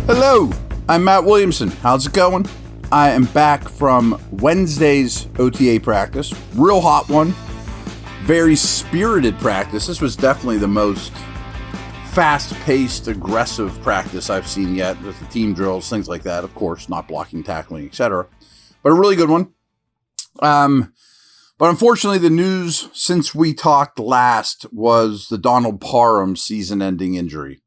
Hello, I'm Matt Williamson. How's it going? I am back from Wednesday's OTA practice. Real hot one. Very spirited practice. This was definitely the most fast-paced, aggressive practice I've seen yet with the team drills, things like that. Of course, not blocking, tackling, etc. But a really good one. But unfortunately, the news since we talked last was the Donald Parham season-ending injury,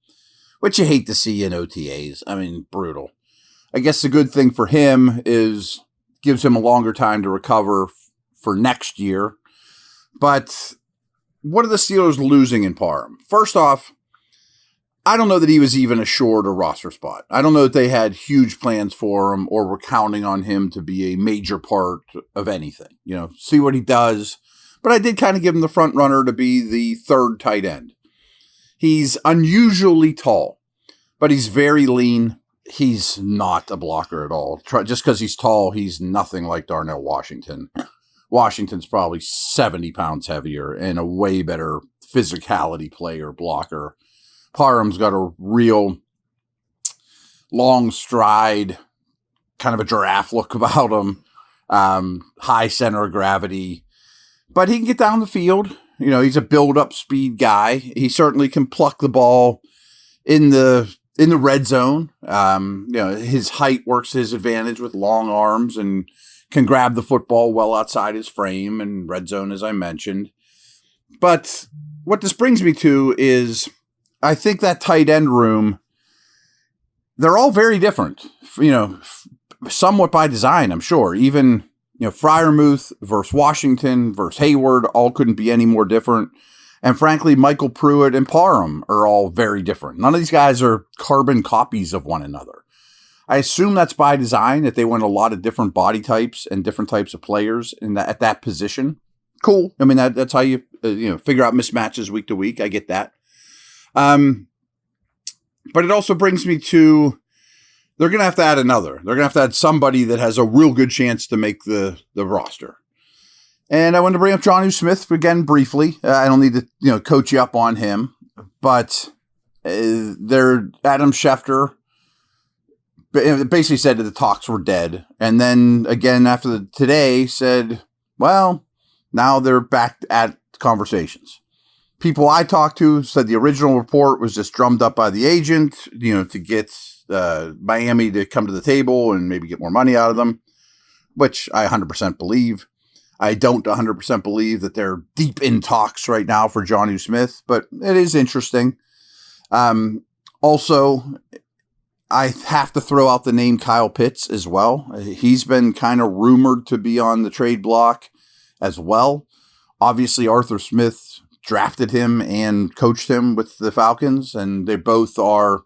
which you hate to see in OTAs. I mean, brutal. I guess the good thing for him is gives him a longer time to recover for next year. But what are the Steelers losing in Parham? First off, I don't know that he was even assured a roster spot. I don't know that they had huge plans for him or were counting on him to be a major part of anything. You know, see what he does. But I did kind of give him the front runner to be the third tight end. He's unusually tall, but he's very lean. He's not a blocker at all. Just because he's tall, he's nothing like Darnell Washington. Washington's probably 70 pounds heavier and a way better physicality player blocker. Parham's got a real long stride, kind of a giraffe look about him, high center of gravity, but he can get down the field. You know, he's a build-up speed guy. He certainly can pluck the ball in the red zone. You know, his height works to his advantage with long arms and can grab the football well outside his frame and red zone, as I mentioned. But what this brings me to is I think that tight end room, they're all very different, you know, somewhat by design, I'm sure. Even, you know, Freiermuth versus Washington versus Hayward all couldn't be any more different. And frankly, Michael Pruitt and Parham are all very different. None of these guys are carbon copies of one another. I assume that's by design, that they want a lot of different body types and different types of players at that position. Cool. I mean, that's how you figure out mismatches week to week. I get that. But it also brings me to, they're going to have to add another. They're going to have to add somebody that has a real good chance to make the roster. And I wanted to bring up Jonnu Smith again briefly. I don't need to, coach you up on him, but Adam Schefter basically said that the talks were dead. And then again, after today said, well, now they're back at conversations. People I talked to said the original report was just drummed up by the agent, to get Miami to come to the table and maybe get more money out of them, which I 100% believe. I don't 100% believe that they're deep in talks right now for Jonnu Smith, but it is interesting. Also, I have to throw out the name Kyle Pitts as well. He's been kind of rumored to be on the trade block as well. Obviously, Arthur Smith drafted him and coached him with the Falcons, and they both are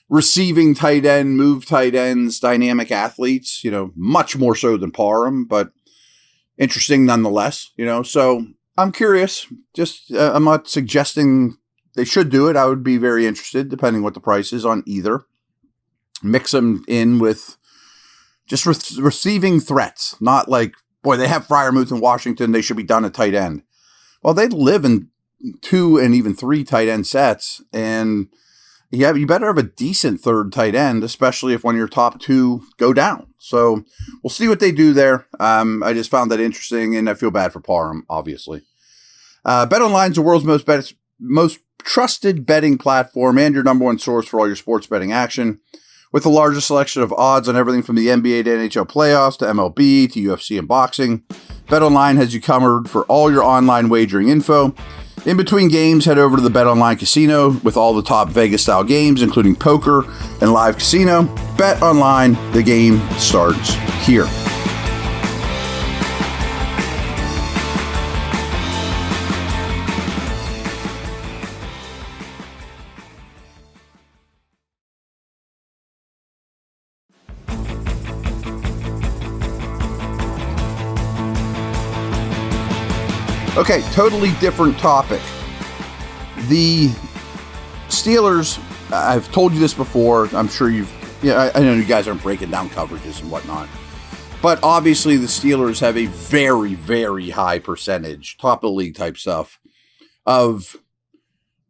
receiving tight end, move tight ends, dynamic athletes, much more so than Parham, but interesting nonetheless, so I'm curious. I'm not suggesting they should do it. I would be very interested, depending what the price is on either. Mix them in with just receiving threats, not like, boy, they have Freiermuth in Washington, they should be done at tight end. Well, they live in 2 and even 3 tight end sets, and you better have a decent third tight end, especially if one of your top 2 go down. So we'll see what they do there. I just found that interesting, and I feel bad for Parham, obviously. BetOnline is the world's most trusted betting platform and your number one source for all your sports betting action. With the largest selection of odds on everything from the NBA to NHL playoffs to MLB to UFC and boxing, BetOnline has you covered for all your online wagering info. In between games, head over to the BetOnline Casino with all the top Vegas-style games, including poker and live casino. BetOnline, the game starts here. Okay, totally different topic. The Steelers, I've told you this before, I'm sure I know you guys aren't breaking down coverages and whatnot, but obviously the Steelers have a very, very high percentage, top of the league type stuff, of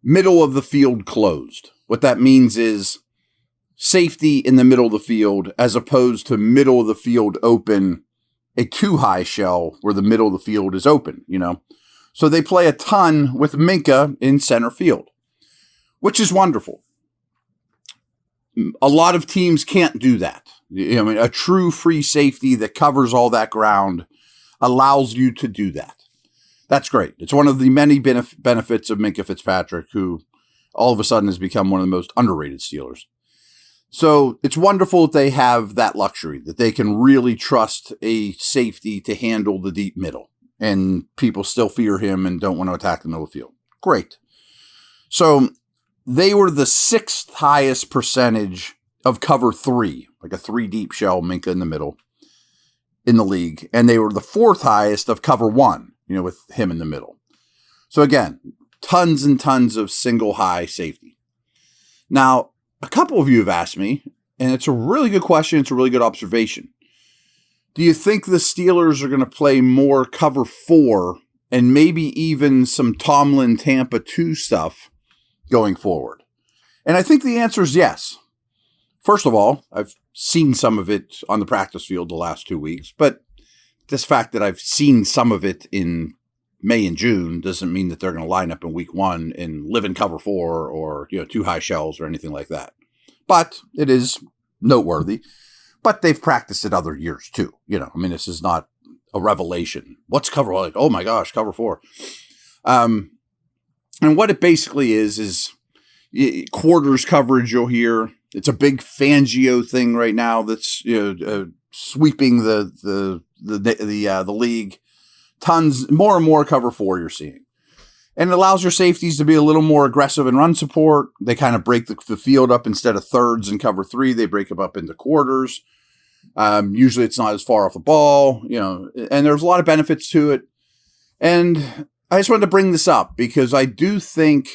middle of the field closed. What that means is safety in the middle of the field as opposed to middle of the field open, a too high shell where the middle of the field is open, So they play a ton with Minkah in center field, which is wonderful. A lot of teams can't do that. A true free safety that covers all that ground allows you to do that. That's great. It's one of the many benefits of Minkah Fitzpatrick, who all of a sudden has become one of the most underrated Steelers. So it's wonderful that they have that luxury, that they can really trust a safety to handle the deep middle, and people still fear him and don't want to attack the middle of the field. Great. So they were the 6th highest percentage of cover 3, like a 3 deep shell, Minkah in the middle, in the league. And they were the 4th highest of cover 1, with him in the middle. So again, tons and tons of single high safety. Now, a couple of you have asked me, and it's a really good question. It's a really good observation. Do you think the Steelers are going to play more cover 4 and maybe even some Tomlin Tampa 2 stuff going forward? And I think the answer is yes. First of all, I've seen some of it on the practice field the last 2 weeks, but this fact that I've seen some of it in May and June doesn't mean that they're going to line up in week 1 and live in cover 4 or, too high shells or anything like that. But it is noteworthy. But they've practiced it other years too. This is not a revelation. What's cover? Like, oh my gosh, cover 4. And what it basically is quarters coverage. You'll hear it's a big Fangio thing right now. That's sweeping the league. Tons more and more cover 4 you're seeing. And it allows your safeties to be a little more aggressive in run support. They kind of break the field up instead of thirds in cover 3. They break them up into quarters. Usually it's not as far off the ball, and there's a lot of benefits to it. And I just wanted to bring this up because I do think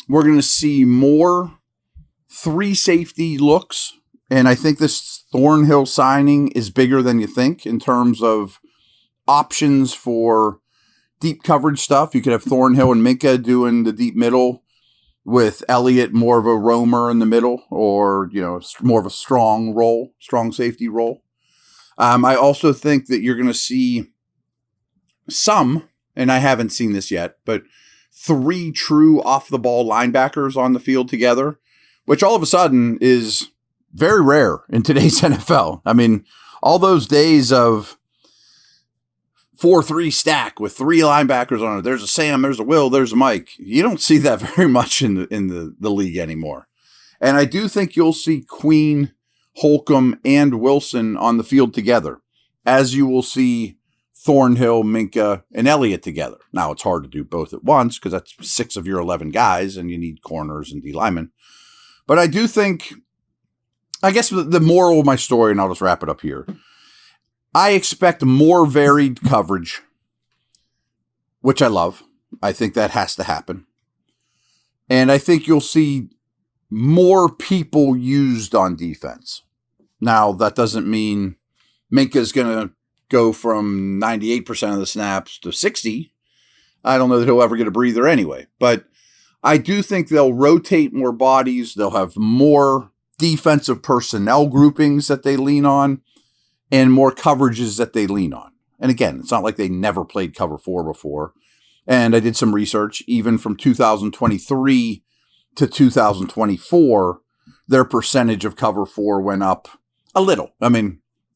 we're going to see more 3 safety looks. And I think this Thornhill signing is bigger than you think in terms of options for deep coverage stuff. You could have Thornhill and Minkah doing the deep middle with Elliott more of a roamer in the middle, or, more of a strong safety role. I also think that you're going to see some, and I haven't seen this yet, but 3 true off the ball linebackers on the field together, which all of a sudden is very rare in today's NFL. All those days of 4-3 stack with 3 linebackers on it. There's a Sam, there's a Will, there's a Mike. You don't see that very much in the league anymore. And I do think you'll see Queen, Holcomb, and Wilson on the field together, as you will see Thornhill, Minkah, and Elliott together. Now, it's hard to do both at once because that's 6 of your 11 guys, and you need corners and D linemen. But I do think, I guess the moral of my story, and I'll just wrap it up here, I expect more varied coverage, which I love. I think that has to happen. And I think you'll see more people used on defense. Now, that doesn't mean Minkah's going to go from 98% of the snaps to 60. I don't know that he'll ever get a breather anyway. But I do think they'll rotate more bodies. They'll have more defensive personnel groupings that they lean on, and more coverages that they lean on. And again, it's not like they never played cover 4 before. And I did some research, even from 2023 to 2024, their percentage of cover 4 went up a little.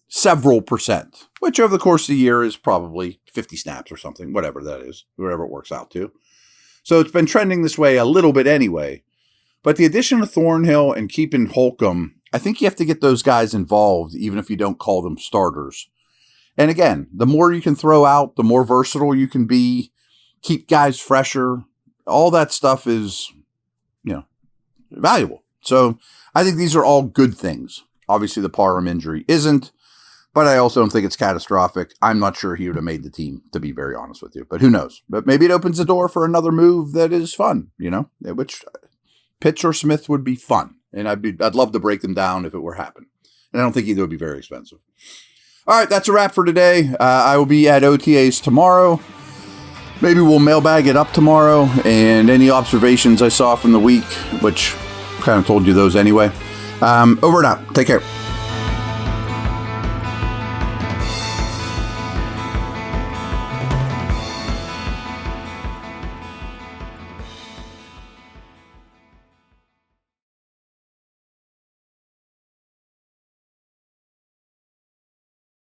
Several percent, which over the course of the year is probably 50 snaps or something, whatever that is, whatever it works out to. So it's been trending this way a little bit anyway. But the addition of Thornhill and keeping Holcomb, I think you have to get those guys involved, even if you don't call them starters. And again, the more you can throw out, the more versatile you can be, keep guys fresher. All that stuff is, valuable. So I think these are all good things. Obviously, the Parham injury isn't, but I also don't think it's catastrophic. I'm not sure he would have made the team, to be very honest with you, but who knows? But maybe it opens the door for another move that is fun, which Pitts or Smith would be fun. And I'd love to break them down if it were happen. And I don't think either would be very expensive. All right, that's a wrap for today. I will be at OTAs tomorrow. Maybe we'll mailbag it up tomorrow. And any observations I saw from the week, which kind of told you those anyway, Over and out. Take care.